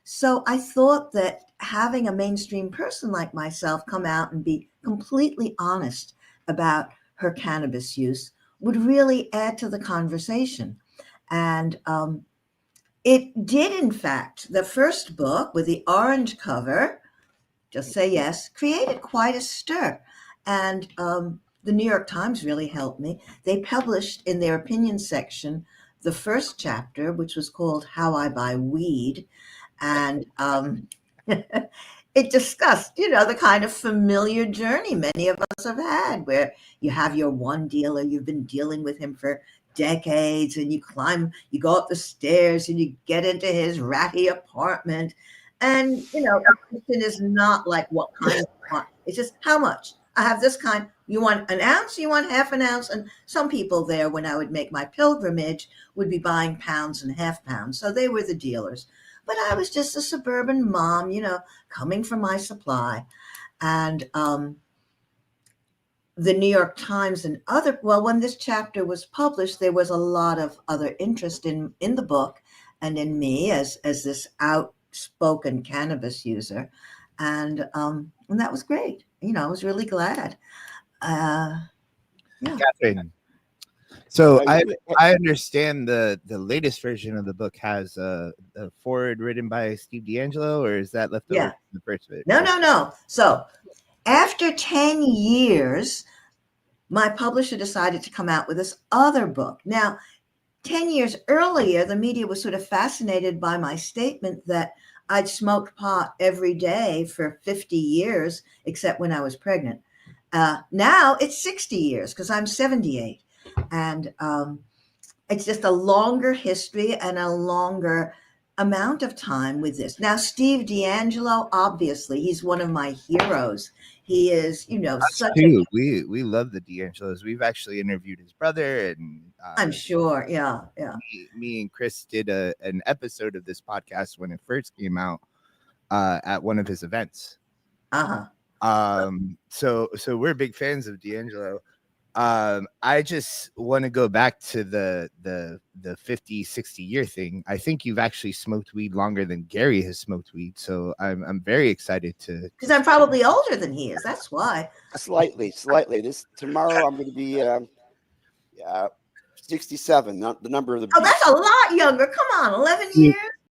So I thought that having a mainstream person like myself come out and be completely honest about her cannabis use would really add to the conversation. And it did, in fact. The first book with the orange cover, Just Say Yes, created quite a stir. And the New York Times really helped me. They published in their opinion section the first chapter, which was called How I Buy Weed. And it discussed, the kind of familiar journey many of us have had, where you have your one dealer, you've been dealing with him for decades, and you go up the stairs and you get into his ratty apartment. And, the question is not like what kind you want. It's just how much. I have this kind. You want an ounce? You want half an ounce? And some people there, when I would make my pilgrimage, would be buying pounds and half pounds. So they were the dealers. But I was just a suburban mom, coming for my supply. And the New York Times and when this chapter was published, there was a lot of other interest in the book and in me as this outspoken cannabis user. And that was great. I was really glad. Yeah. Catherine. So I understand the latest version of the book has a foreword written by Steve D'Angelo, or is that left over from the first bit? No. So after 10 years, my publisher decided to come out with this other book. Now, 10 years earlier, the media was sort of fascinated by my statement that I'd smoked pot every day for 50 years, except when I was pregnant. Now it's 60 years because I'm 78. And it's just a longer history and a longer amount of time with this. Now, Steve D'Angelo, obviously, he's one of my heroes. He is, we love the D'Angelos. We've actually interviewed his brother, and I'm sure, yeah. Me and Chris did an episode of this podcast when it first came out at one of his events. So we're big fans of D'Angelo. I just want to go back to the 50, 60 year thing. I think you've actually smoked weed longer than Gary has smoked weed. So I'm very excited because I'm probably older than he is. That's why. Slightly. Tomorrow I'm going to be 67. Not the number of the. Oh, that's a lot younger. Come on, 11 years.